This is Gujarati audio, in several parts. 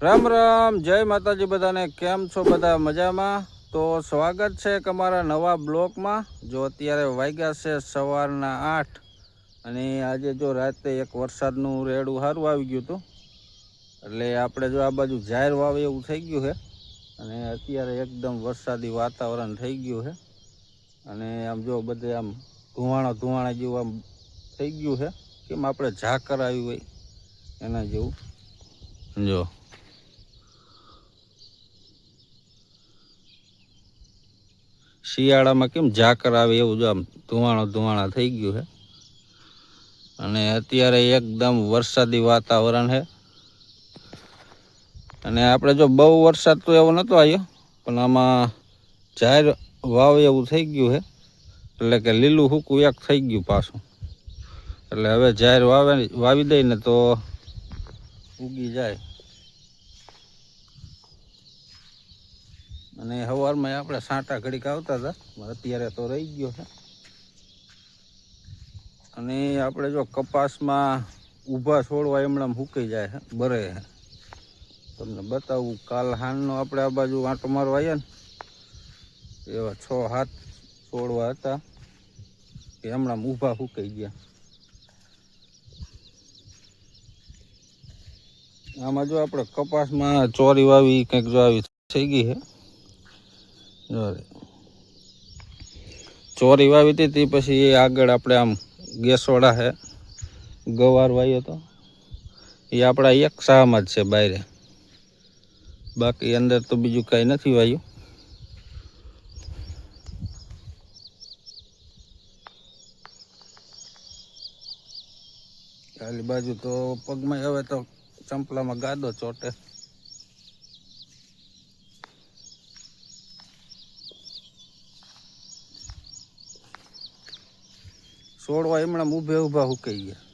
રામ રામ, જય માતાજી બધાને. કેમ છો બધા? મજામાં? તો સ્વાગત છે અમારા નવા બ્લોકમાં. જો અત્યારે વાગ્યા છે સવારના 8 અને આજે જો રાતે એક વરસાદનું રેડું સારું આવી ગયું હતું, એટલે આપણે જો આ બાજુ જાહેર વાવે એવું થઈ ગયું છે અને અત્યારે એકદમ વરસાદી વાતાવરણ થઈ ગયું છે અને આમ જો બધે આમ ધુવાણા જેવું આમ થઈ ગયું છે, કેમ આપણે ઝાકર આવી હોય એના જેવું. જો શિયાળામાં કેમ ઝાકર આવે એવું જો આમ ધુવાણા થઈ ગયું છે અને અત્યારે એકદમ વરસાદી વાતાવરણ છે. અને આપણે જો બહુ વરસાદ તો એવો નહોતો આવ્યો, પણ આમાં જાહેર વાવ એવું થઈ ગયું છે, એટલે કે લીલું સૂકું એક થઈ ગયું પાછું. એટલે હવે જાહેર વાવી દઈને તો ઉગી જાય. અને સવારમાં આપણે સાંટા ઘડીક આવતા હતા, અત્યારે તો રહી ગયો છે. અને આપણે જો કપાસમાં ઊભા છોડવા એમણામ સુકાઈ જાય છે, બરે છે. તમને બતાવું, કાલ હાંજનો આપણે આ બાજુ આંટો મારવા આવ્યા ને, એવા 6-7 છોડવા હતા કે હમણાં ઊભા સુકાઈ ગયા. આમાં જો આપણે કપાસમાં ચોરી વાવી કંઈક જો આવી થઈ ગઈ છે. ચોરી વાવી હતી તે પછી એ આગળ આપણે આમ ગેસોડા છે, ગવાર વાવ્યો હતો, એ આપણા એક સામાં જ છે બાયરે, બાકી અંદર તો બીજું કાંઈ નથી વાવ્યું. ખાલી બાજુ તો પગમાં હવે તો ચંપલામાં ગાદો ચોટે. છોડવા એમણાં ઊભા સુકાઈ ગયા.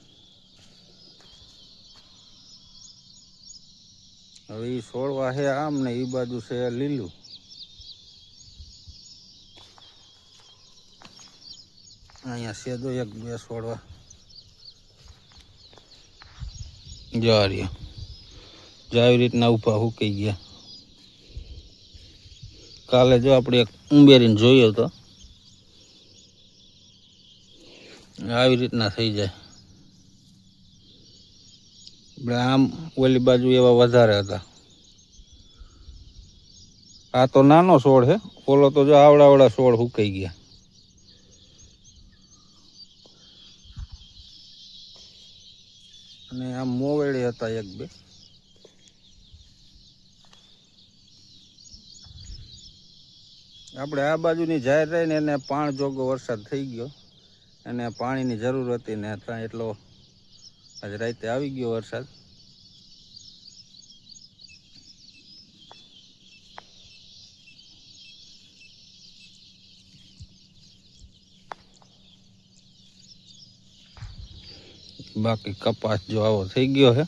હવે એ છોડવા છે આમ ને એ બાજુ છે લીલું. અહીંયા સેજો 1-2 છોડવા જા રહ્યા, આવી રીતના ઊભા સુકાઈ ગયા. કાલે જો આપણે એક ઉંબેરીને જોયો તો આવી રીતના થઈ જાય. આપણે આમ ઓલી બાજુ એવા વધારે હતા. આ તો નાનો છોડ છે, ઓલો તો જો આવડા છોડ સુકાઈ ગયા. અને આમ મોવેડી હતા 1-2. આપણે આ બાજુની જાહેર રહીને એને પાણ જોગો વરસાદ થઈ ગયો, અને પાણીની જરૂર હતી ને ત્યાં એટલો આજે રાતે આવી ગયો વરસાદ. બાકી કપાસ જો આવો થઈ ગયો છે.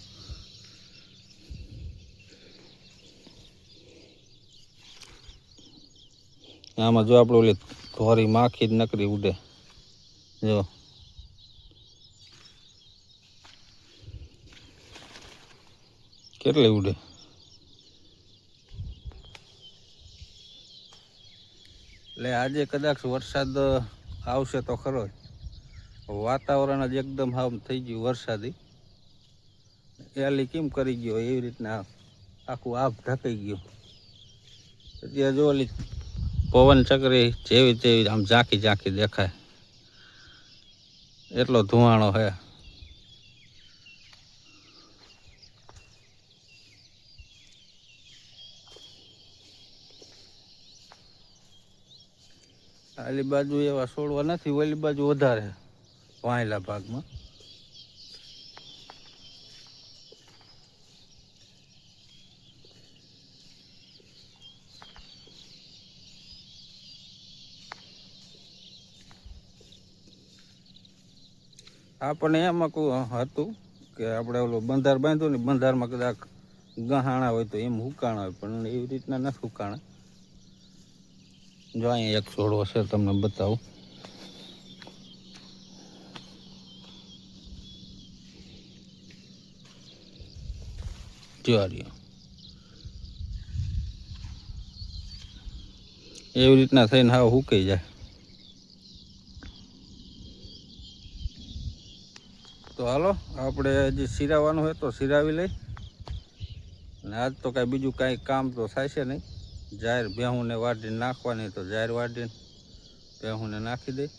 આમાં જો આપણે ઓલી ધોરી માખી જ નકરી ઉડે, જો કેટલી ઉડે. એટલે આજે કદાચ વરસાદ આવશે તો ખરો જ. વાતાવરણ જ એકદમ આમ થઈ ગયું વરસાદી. એલી કેમ કરી ગયો એવી રીતના આખું આભ ઢકાઈ ગયું. અત્યારે જો ઓલી પવન ચક્રી જેવી તેવી આમ ઝાંખી દેખાય, એટલો ધુવાણો છે. આલી બાજુ એવા છોડવા નથી, ઓલી બાજુ વધારે વાયેલા ભાગમાં. આપણને એમાં હતું કે આપણે ઓલો બંધાર બાંધ્યો ને, બંધારમાં કદાચ ગહાણા હોય તો એમ હુકાણા હોય, પણ એવી રીતના નથી હુકાણા. જો અહીંયા એક છોડવો છે, તમને બતાવું. જો રહ્યો એવી રીતના થઈને હાવ સુકાઈ જાય. તો હાલો આપણે હજી સિરાવાનું હોય તો સિરાવી લઈ. અને આજ તો કાંઈ બીજું કાંઈ કામ તો થાય છે નહીં. જાહેર ભેહુંને વાઢીને નાખવાની તો જાહેર વાઢીને ભેહુંને નાખી દઈ.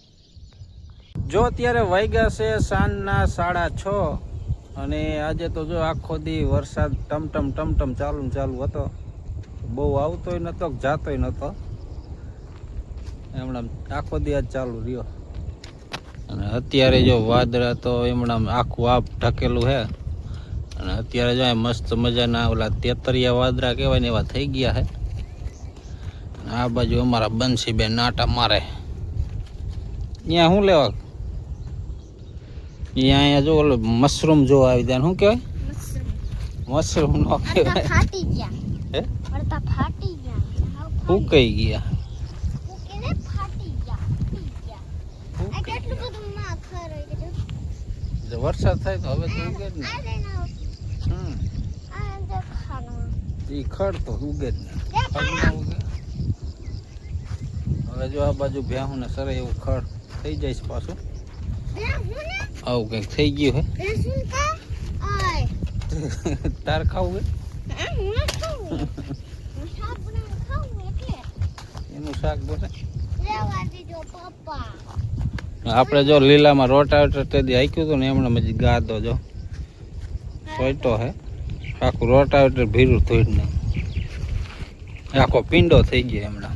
જો અત્યારે વાગ્યા છે સાંજના 6:30 અને આજે તો જો આખો દી વરસાદ ટમટમ ચાલુ હતો. બહુ આવતોય નહોતો જાતોય નહોતો, એમણામ આખો દી આજ ચાલુ રહ્યો. અને અત્યારે જો વાદળા તો એમણામ આખું આપ ઢકેલું છે. અને અત્યારે જો મસ્ત મજાના ઓલા તેતરિયા વાદળા કહેવાય ને એવા થઈ ગયા છે. આ બાજુ અમારા બંસીબેન નાટા મારે. ત્યાં શું લેવા? અહીંયા જો ઓલો મશરૂમ જો આવી જાય. શું કહેવાય? મશરૂમ નો કહેવાય. ફાટી ગયા. હે? અડધા ફાટી ગયા. ફૂકાઈ ગયા. ફૂકીને ફાટી ગયા. આ કેટલું બધું માં ખરાઈ ગયું. જો વરસાદ થાય તો હવે તો ઉગે જ ને. આ જે ખાનો. ઈ ખડ તો ઉગે જ ને. ખડ ના ઉગે. હવે જો આ બાજુ ભેહું ને સરે એવું ખડ થઈ જાય છે પાછું. આવું કંઈક થઈ ગયું હે. તાર ખાવું એનું શાક બને. આપણે જો લીલામાં રોટાવેટર તેથી હાક્યું હતું ને એમણે મજી ગાદો જો સોયટો હે. આખું રોટાવેટર ભીરું થોડી ને આખો પીંડો થઈ ગયો એમણા.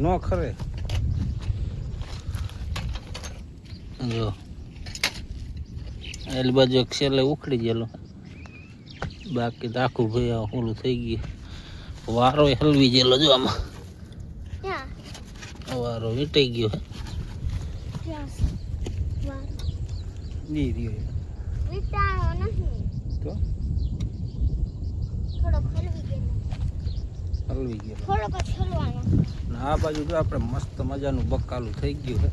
નો ખરે જો એલી બાજુ એક છેલ્લે ઉખડી ગયેલું, બાકી તો આખું ભાઈ ઓલું થઈ ગયું. વારો હલવી ગયેલો જો આમાં. વારો વીટાઈ ગયો હે. તો હલવી ગયેલો. આ બાજુ જો આપણે મસ્ત મજાનું બકાલું થઈ ગયું છે.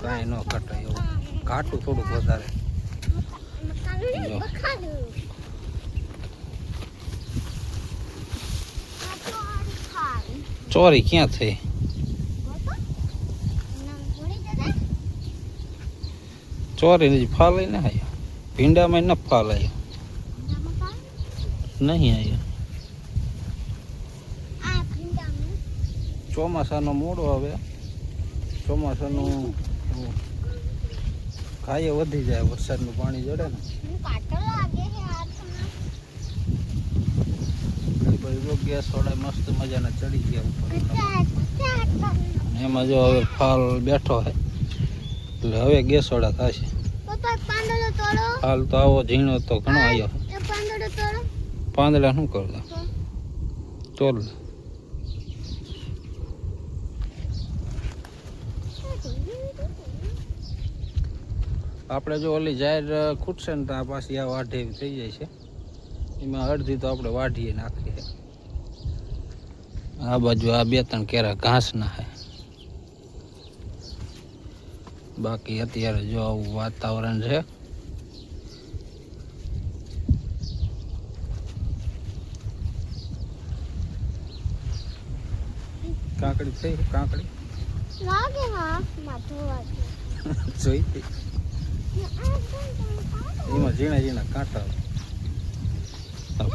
કાંઈ ન ઘટાય એવું. ઘાટું થોડુંક વધારે. ચોરી ક્યાં થઈ? ચોરી નથી ફાલાય ને આયા. ભીંડામાં ન ફાલાય નહીં આયા. ચોમાસાનો મોડો આવે. ચોમાસાનું ખાઈએ વધી જાય, વરસાદનું પાણી જડે ને. ગેસ વાળા મસ્ત મજાના ચડી ગયા ઉપર. એમાં જો હવે ફાલ બેઠો છે એટલે હવે ગેસ વાળા થશે. ફાલ તો આવો ઝીણો તો ઘણો આવ્યો. પાંદડા શું કરતા તોલ. આપણે જો ઓલી જાહેર ખૂટશે ને તો આ પાછી આ વાઢે એવી થઈ જાય છે. એમાં અડધી તો આપણે વાઢીએ નાખીએ. આ બાજુ આ 2-3 કેરા ઘાસ ના હે. બાકી અત્યારે જો આવું વાતાવરણ છે. કાકડી થઈ? કાકડી લાગે હા માથું વાગે જોઈતી. એમાં ઝીણા ઝીણા કાંટા.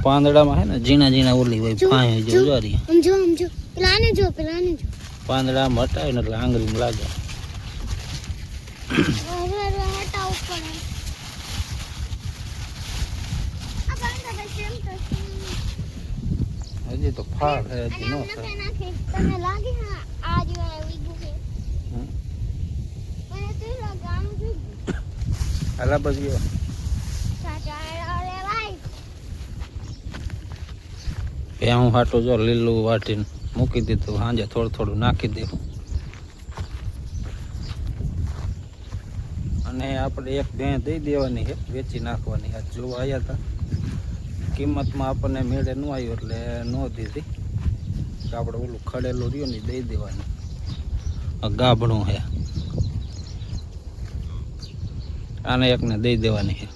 પાંદડામાં હે ને ઝીણા ઓલી હોય ફાંય જો જોરી. સમજો પેલાને જો પાંદડામાં હટાવે ને એટલે આંગળીમાં લાગે. હજી તો ફાળ હે, હજી નો થાય. તને લાગે હા આ જો આવી ગુહે મને તો લગાનું જો હાલા પછી હું હાટું જો લીલું વાટીને મૂકી દીધું. સાંજે થોડું નાખી દેવું. અને આપણે એક ભેં દઈ દેવાની છે, વેચી નાખવાની. આજ જોવા આવ્યા હતા, કિંમતમાં આપણને મેળે ન આવ્યું એટલે ન દીધી. આપણે ઓલું ખડેલું રહ્યું ને દઈ દેવાનું. ગાભણું છે, આને એકને દઈ દેવાની છે.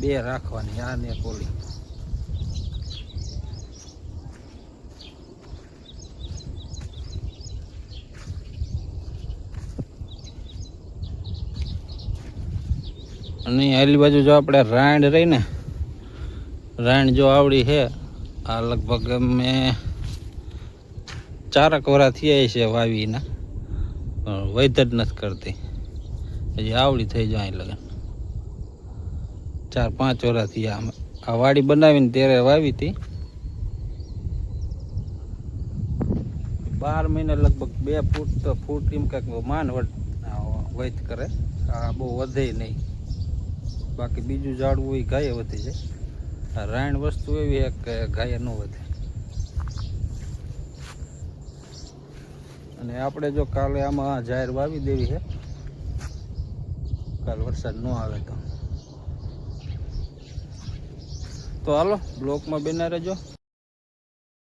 બે રાખવાની, આ ને કોલી. અને આલી બાજુ જો આપણે રાંડ રહી ને, રાંડ જો આવડી છે, આ લગભગ મેં 4 વરા થયા છે વાવીના, વૈધ જ નથી કરતી. હજી આવડી થઈ જાય લગન 4-5 વરા થયા. આ વાડી બનાવીને ત્યારે વાવી હતી. 12 મહિને લગભગ 2 ફૂટ એમ કંઈક માન વૈધ કરે. આ બહુ વધે નહીં, બાકી બીજું ઝાડવું એ ગાયે વધી જાય. આ રાયણ વસ્તુ એવી છે કે ગાયે ન વધે. અને આપણે જો કાલે આમાં જાહેર વાવી દેવી છે, કાલ વરસાદ ન આવે તો હાલો બ્લોકમાં બના રહેજો.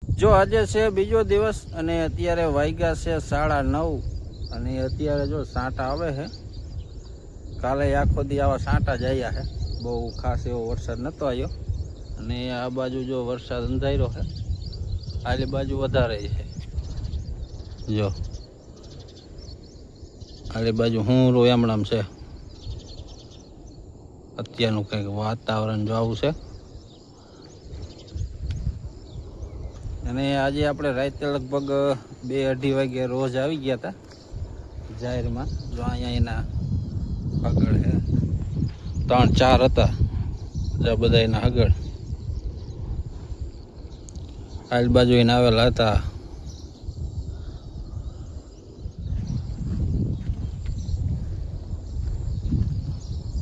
જો આજે છે બીજો દિવસ અને અત્યારે વાગ્યા છે 9:30 અને અત્યારે જો સાંટા આવે છે. કાલે આખો દી આવા સાંટા જ આવ્યા છે, બહુ ખાસ એવો વરસાદ નહોતો આવ્યો. અને આ બાજુ જો વરસાદ અંધાર્યો છે, આલી બાજુ વધારે છે. જો આલી બાજુ હું એમણામ છે. અત્યારનું કંઈક વાતાવરણ જો આવું છે. અને આજે આપણે રાતે લગભગ 2-2:30 વાગે રોજ આવી ગયા હતા જાહેરમાં. જો અહીંયા એના આગળ છે 3-4 હતા, જો બધા એના આગળ આલી બાજુ એને આવેલા હતા.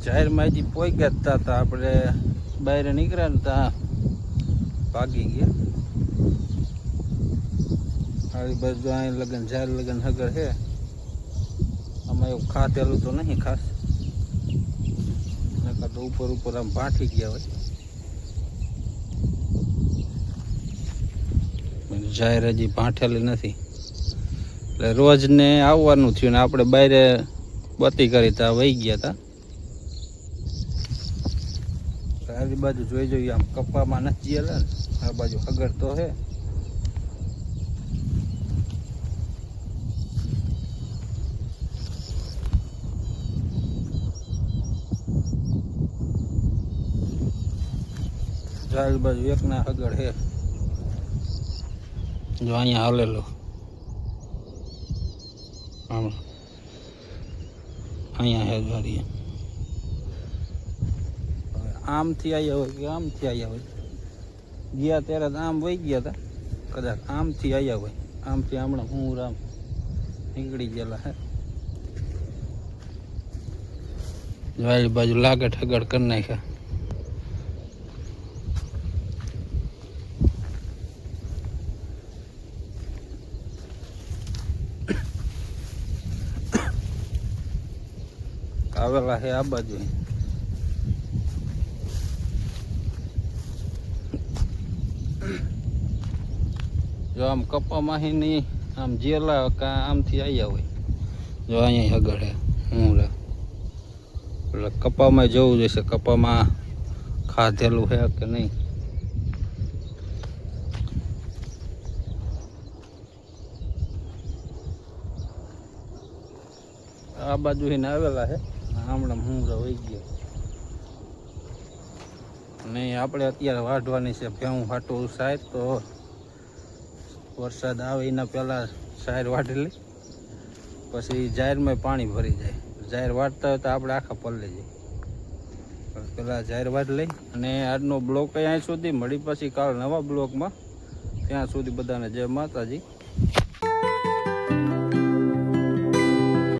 જાહેરમાં હજી પોઈ ગયા હતા, આપણે બહાર નીકળ્યા ને ત્યાં ભાગી ગયા. આલી બાજુ અહીં લગન જાહેર લગન હગર છે. આમાં એવું ખાધેલું તો નહીં ખાસ, નકર તો ઉપર આમ પાઠી ગયા હોય. જાહેર હજી પાઠેલી નથી, એટલે રોજ ને આવવાનું થયું ને આપણે બહાર બત્તી કરી ત્યાં વહી ગયા હતા. આ બાજુ જોઈ જોઈએ, આમ કપામાં નથી ગયેલા ને, આ બાજુ હગર તો છે. ચાર બાજુ એકના હગર છે. જો અહીંયા હાલેલો, અહીંયા હે ગાડી. આમથી આવ્યા હોય કે આમથી આવ્યા હોય, ગયા ત્યારે આમ વહી ગયા હતા, કદાચ આમથી આવ્યા હોય. આમથી હમણાં હું રામ નીકળી ગયેલા હે. વાળી બાજુ લાગે ઠગડ કરી નાખ્યા. આવેલા છે આ બાજુ. જો આમ કપામાં ની આમ જેલા કા આમથી આવ્યા હોય. જો અહીંયા હગડ હે હું લે, એટલે કપામાં જવું જોઈશે, કપામાં ખાધેલું છે કે નહીં. આ બાજુ એને આવેલા છે, હમણાં હું વહી ગયો. અને આપણે અત્યારે વાઢવાની છે ભેહું હાટું સાહેબ, તો વરસાદ આવે એના પહેલાં સાયર વાઢી લઈ, પછી જાહેરમાં પાણી ભરી જાય. જાહેર વાઢતા હોય તો આપણે આખા પલ્લે જઈએ, પહેલાં જાહેર વાઢ લઈ. અને આજનો બ્લોક અહીં સુધી મળી, પછી કાલ નવા બ્લોકમાં. ત્યાં સુધી બધાને જય માતાજી.